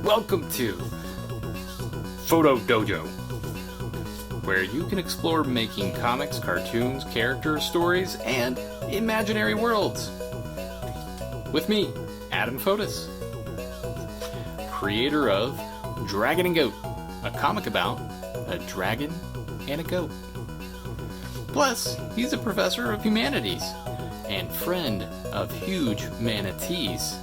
Welcome to Foto Dojo, where you can explore making comics, cartoons, characters, stories, and imaginary worlds. With me, Adam Fotos, creator of Dragon and Goat, a comic about a dragon and a goat. Plus, he's a professor of humanities and friend of huge manatees.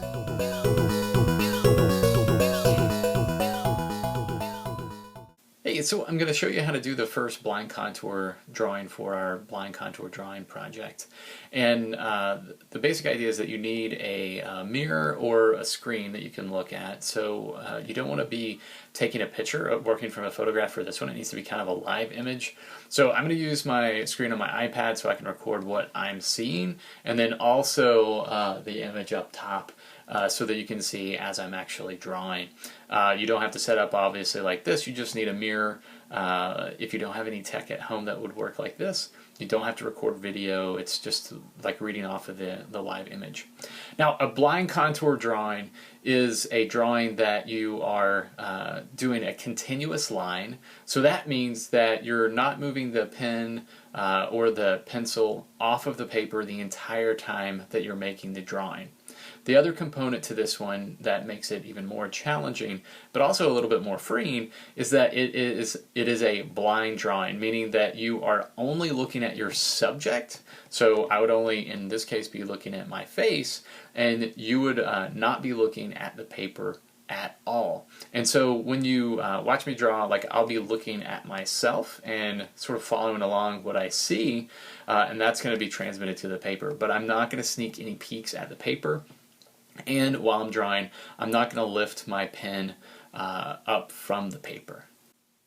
Hey, so I'm going to show you how to do the first blind contour drawing for our blind contour drawing project. And the basic idea is that you need a mirror or a screen that you can look at. So you don't want to be taking a picture of working from a photograph for this one. It needs to be kind of a live image. So I'm going to use my screen on my iPad so I can record what I'm seeing, and then also the image up top. So that you can see as I'm actually drawing. You don't have to set up obviously like this, you just need a mirror. If you don't have any tech at home that would work like this, you don't have to record video, it's just like reading off of the live image. Now a blind contour drawing is a drawing that you are doing a continuous line, so that means that you're not moving the pen or the pencil off of the paper the entire time that you're making the drawing. The other component to this one that makes it even more challenging, but also a little bit more freeing, is that it is a blind drawing, meaning that you are only looking at your subject. So I would only, in this case, be looking at my face, and you would not be looking at the paper at all. And so when you watch me draw, like I'll be looking at myself and sort of following along what I see, and that's going to be transmitted to the paper. But I'm not going to sneak any peeks at the paper. And while I'm drawing, I'm not going to lift my pen up from the paper.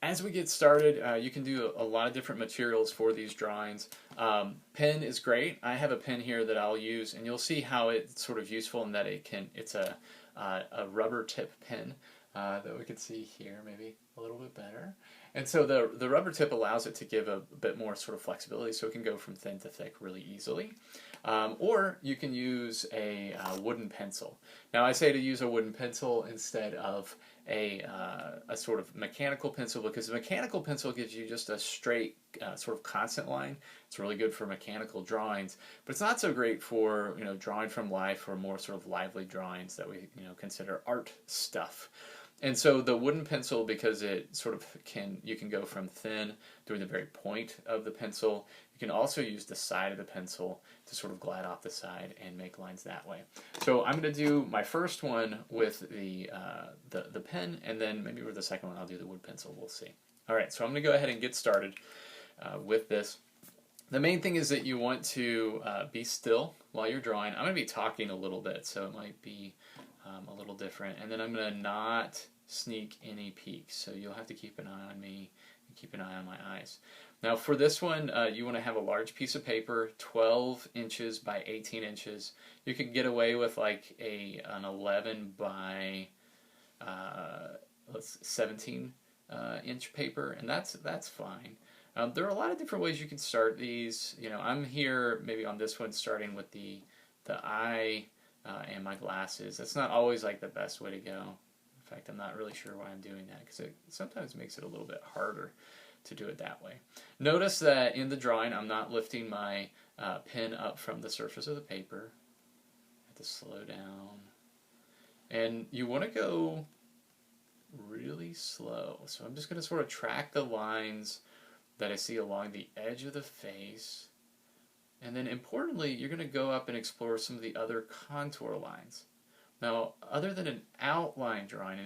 As we get started, you can do a lot of different materials for these drawings. Pen is great. I have a pen here that I'll use, and you'll see how it's sort of useful in that it's a rubber tip pen that we can see here, maybe a little bit better. And so the rubber tip allows it to give a bit more sort of flexibility, so it can go from thin to thick really easily. Or you can use a wooden pencil. Now I say to use a wooden pencil instead of a sort of mechanical pencil, because the mechanical pencil gives you just a straight sort of constant line. It's really good for mechanical drawings, but it's not so great for drawing from life or more sort of lively drawings that we consider art stuff. And so the wooden pencil, because it sort of you can go from thin through the very point of the pencil. You can also use the side of the pencil to sort of glide off the side and make lines that way. So I'm going to do my first one with the pen, and then maybe with the second one I'll do the wood pencil. We'll see. All right, so I'm going to go ahead and get started with this. The main thing is that you want to be still while you're drawing. I'm going to be talking a little bit, so it might be a little different. And then I'm going to not sneak any peeks, so you'll have to keep an eye on me and keep an eye on my eyes. Now for this one, you want to have a large piece of paper, 12 inches by 18 inches. You can get away with like an 11 by 17 inch paper, and that's fine. There are a lot of different ways you can start these. I'm here maybe on this one starting with the eye and my glasses. That's not always like the best way to go. In fact, I'm not really sure why I'm doing that, because it sometimes makes it a little bit harder to do it that way. Notice that in the drawing I'm not lifting my pen up from the surface of the paper. I have to slow down. And you want to go really slow. So I'm just going to sort of track the lines that I see along the edge of the face. And then importantly, you're going to go up and explore some of the other contour lines. Now, other than an outline drawing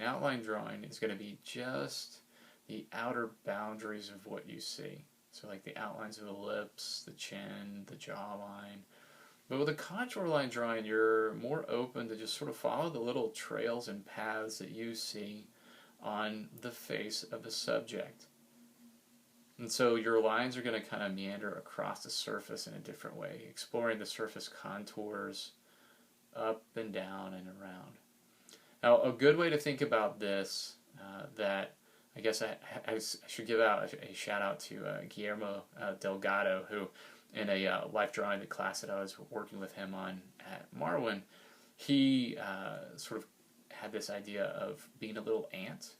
is going to be just the outer boundaries of what you see. So like the outlines of the lips, the chin, the jawline. But with a contour line drawing, you're more open to just sort of follow the little trails and paths that you see on the face of the subject. And so your lines are going to kind of meander across the surface in a different way, exploring the surface contours up and down and around. Now, a good way to think about this, that I guess I should give out a shout out to Guillermo Delgado, who in a life drawing class that I was working with him on at Marwin, he sort of had this idea of being a little ant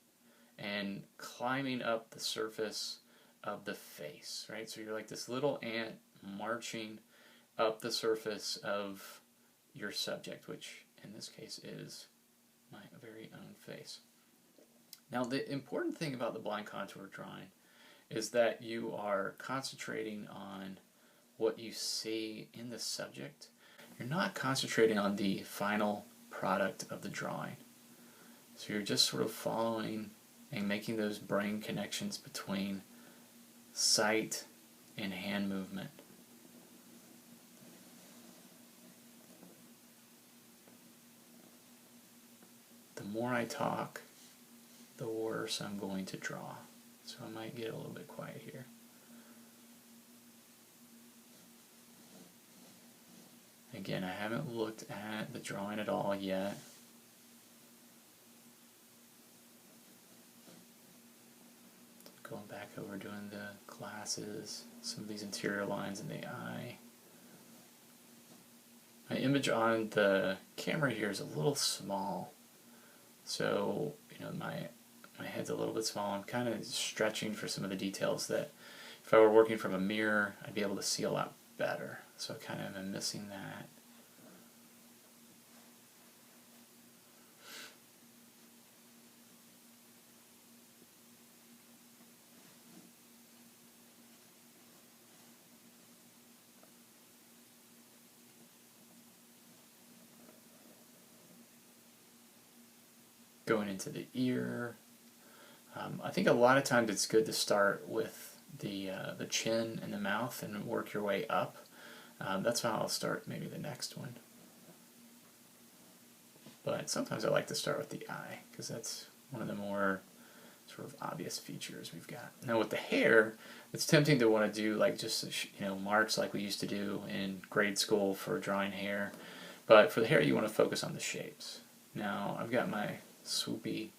and climbing up the surface of the face, right? So you're like this little ant marching up the surface of your subject, which in this case is my very own face. Now, the important thing about the blind contour drawing is that you are concentrating on what you see in the subject. You're not concentrating on the final product of the drawing. So you're just sort of following and making those brain connections between sight and hand movement. The more I talk, the worse I'm going to draw. So I might get a little bit quiet here. Again, I haven't looked at the drawing at all yet. Going back over doing the glasses, some of these interior lines in the eye. My image on the camera here is a little small. So, you know, my head's a little bit small. I'm kind of stretching for some of the details that if I were working from a mirror, I'd be able to see a lot better. So I kind of am missing that. Going into the ear. I think a lot of times it's good to start with the chin and the mouth and work your way up. That's how I'll start maybe the next one. But sometimes I like to start with the eye because that's one of the more sort of obvious features we've got. Now with the hair, it's tempting to want to do like just, you know, marks like we used to do in grade school for drawing hair. But for the hair you want to focus on the shapes. Now I've got my swoopy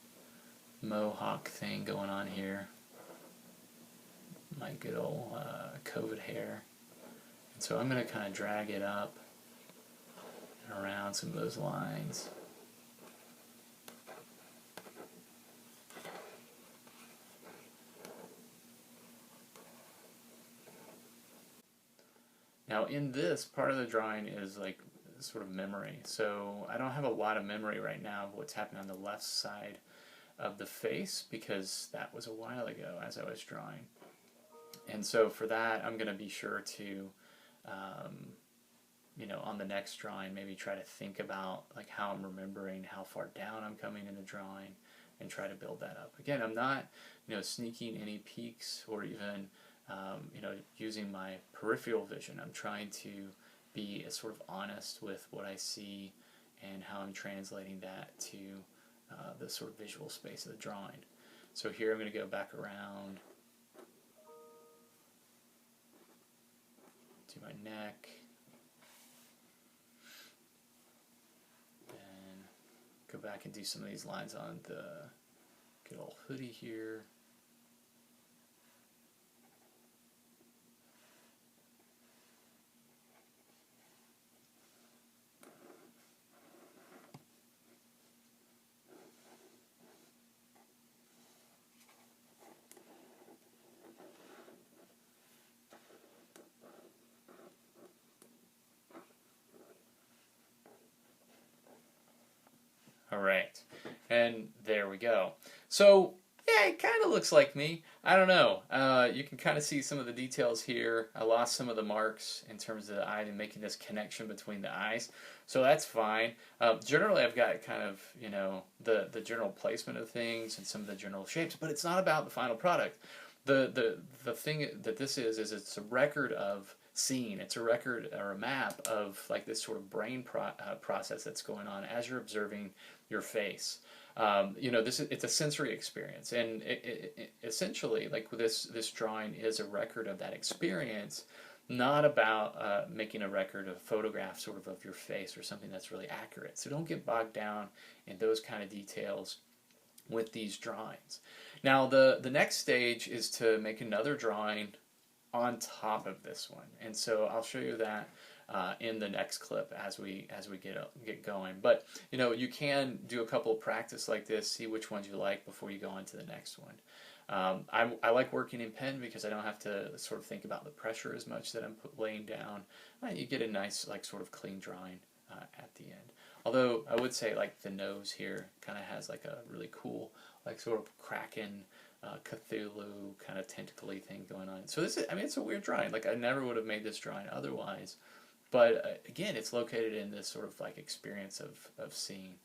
mohawk thing going on here, my good old COVID hair, and so I'm going to kind of drag it up and around some of those lines. Now in this, part of the drawing is like sort of memory. So I don't have a lot of memory right now of what's happening on the left side of the face because that was a while ago as I was drawing. And so for that, I'm going to be sure to, you know, on the next drawing, maybe try to think about like how I'm remembering how far down I'm coming in the drawing and try to build that up. Again, I'm not, you know, sneaking any peaks or even, you know, using my peripheral vision. I'm trying to be sort of honest with what I see and how I'm translating that to the sort of visual space of the drawing. So here I'm going to go back around to my neck, then go back and do some of these lines on the good old hoodie here. All right, and there we go. So yeah, it kind of looks like me. I don't know. You can kind of see some of the details here. I lost some of the marks in terms of the eye and making this connection between the eyes. So that's fine. Generally, I've got kind of, you know, the general placement of things and some of the general shapes, but it's not about the final product. The thing that this is it's a record of seeing. It's a record or a map of like this sort of brain process that's going on as you're observing your face. You know, it's a sensory experience, and essentially, like this drawing is a record of that experience, not about making a record of a photograph sort of your face or something that's really accurate. So don't get bogged down in those kind of details with these drawings. Now the next stage is to make another drawing on top of this one, and so I'll show you that in the next clip as we get going. But you can do a couple of practice like this, see which ones you like before you go on to the next one. I like working in pen because I don't have to sort of think about the pressure as much that I'm laying down. You get a nice sort of clean drawing at the end. Although I would say the nose here kind of has a really cool sort of Kraken, Cthulhu kind of tentacly thing going on. So this is, it's a weird drawing. I never would have made this drawing otherwise. But again, it's located in this sort of experience of seeing.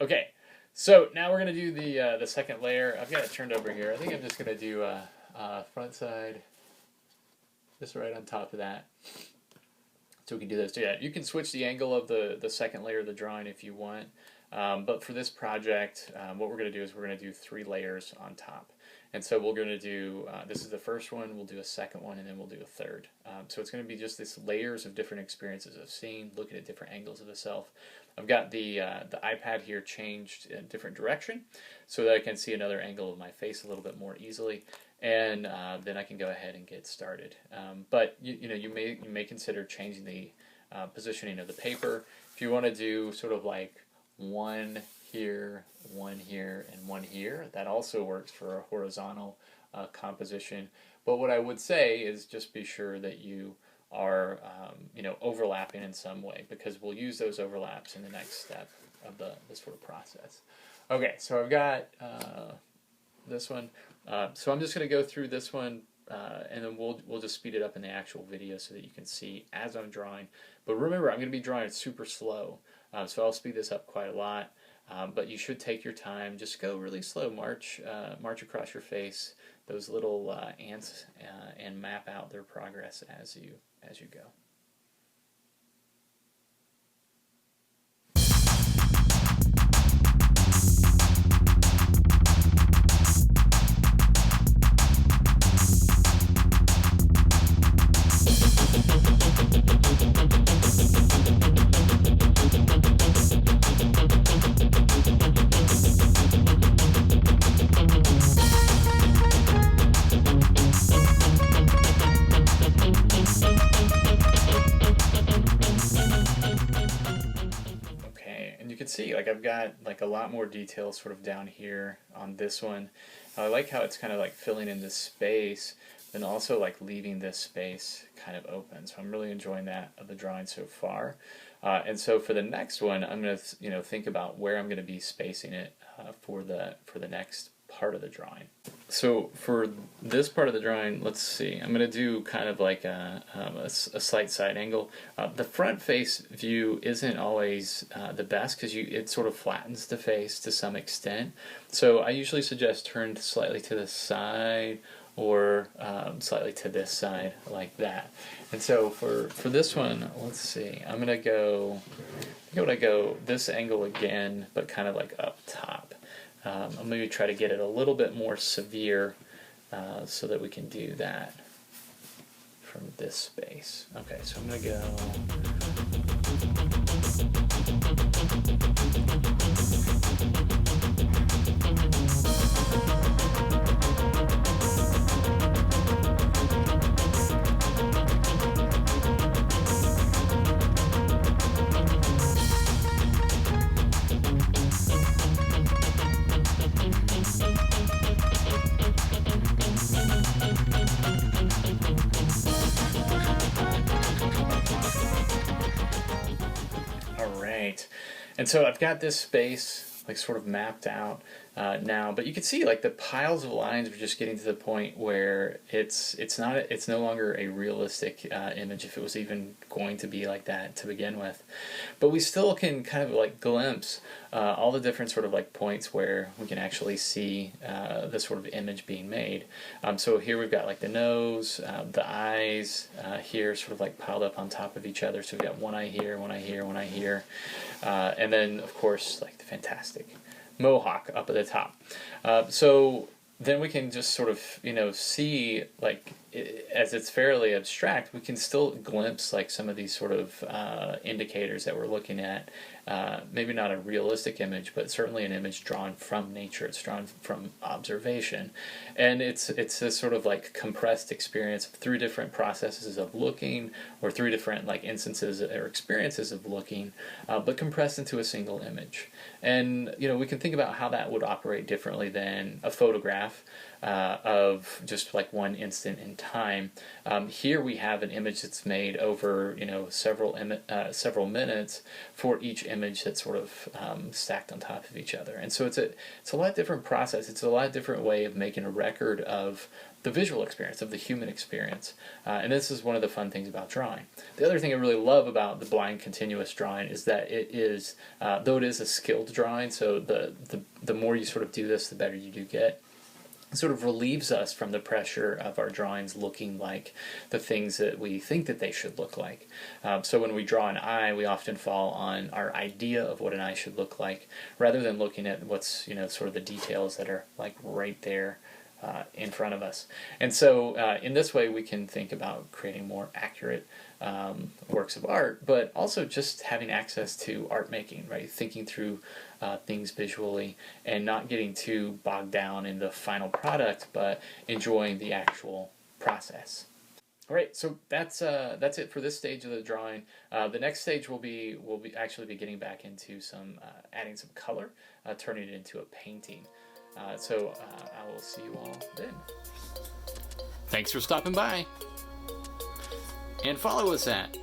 Okay, so now we're going to do the second layer. I've got it turned over here. I think I'm just going to do front side, just right on top of that. So we can do this. So yeah, you can switch the angle of the second layer of the drawing if you want. But for this project, what we're going to do is we're going to do 3 layers on top. And so we're going to do, this is the first one, we'll do a second one, and then we'll do a third. So it's going to be just this layers of different experiences of seeing, looking at different angles of the self. I've got the iPad here changed in a different direction so that I can see another angle of my face a little bit more easily. And then I can go ahead and get started. But you may consider changing the positioning of the paper. If you want to do sort of one here, and one here, that also works for a horizontal composition. But what I would say is just be sure that you are overlapping in some way, because we'll use those overlaps in the next step of this sort of process. Okay, so I've got this one. So I'm just going to go through this one, and then we'll just speed it up in the actual video so that you can see as I'm drawing. But remember, I'm going to be drawing it super slow, so I'll speed this up quite a lot. But you should take your time. Just go really slow. March across your face those little ants, and map out their progress as you go. See, I've got a lot more detail sort of down here on this one. I like how it's kind of filling in this space, and also leaving this space kind of open. So I'm really enjoying that of the drawing so far. And so for the next one, I'm going to think about where I'm going to be spacing it for the next part of the drawing. So for this part of the drawing, let's see, I'm going to do kind of a slight side angle. The front face view isn't always the best because it sort of flattens the face to some extent. So I usually suggest turn slightly to the side, or slightly to this side like that. And so for this one, let's see, I'm going to go this angle again, but kind of up top. I'll maybe try to get it a little bit more severe so that we can do that from this space. Okay, so I'm going to go... And so I've got this space sort of mapped out now, but you can see the piles of lines are just getting to the point where it's no longer a realistic image, if it was even going to be like that to begin with. But we still can kind of glimpse all the different sort of points where we can actually see the sort of image being made. So here we've got the nose, the eyes here sort of piled up on top of each other. So we've got one eye here, one eye here, one eye here, and then of course the fantastic mohawk up at the top. So then we can just sort of see as it's fairly abstract, we can still glimpse like some of these sort of indicators that we're looking at. Maybe not a realistic image, but certainly an image drawn from nature. It's drawn from observation, and it's this sort of like compressed experience through different processes of looking, or through different like instances or experiences of looking, but compressed into a single image. And we can think about how that would operate differently than a photograph of just like one instant in time. Here we have an image that's made over several minutes for each image that's sort of stacked on top of each other. And so it's a lot different process. It's a lot different way of making a record of the visual experience, of the human experience. And this is one of the fun things about drawing. The other thing I really love about the blind continuous drawing is that it is, though it is a skilled drawing, so the more you sort of do this, the better you do get. It sort of relieves us from the pressure of our drawings looking like the things that we think that they should look like. So when we draw an eye, we often fall on our idea of what an eye should look like, rather than looking at what's, sort of the details that are like right there in front of us. And so in this way we can think about creating more accurate works of art, but also just having access to art making, right? Thinking through things visually and not getting too bogged down in the final product, but enjoying the actual process. All right, so that's it for this stage of the drawing. The next stage we'll be actually be getting back into some adding some color, turning it into a painting. So I will see you all then. Thanks for stopping by. And follow us at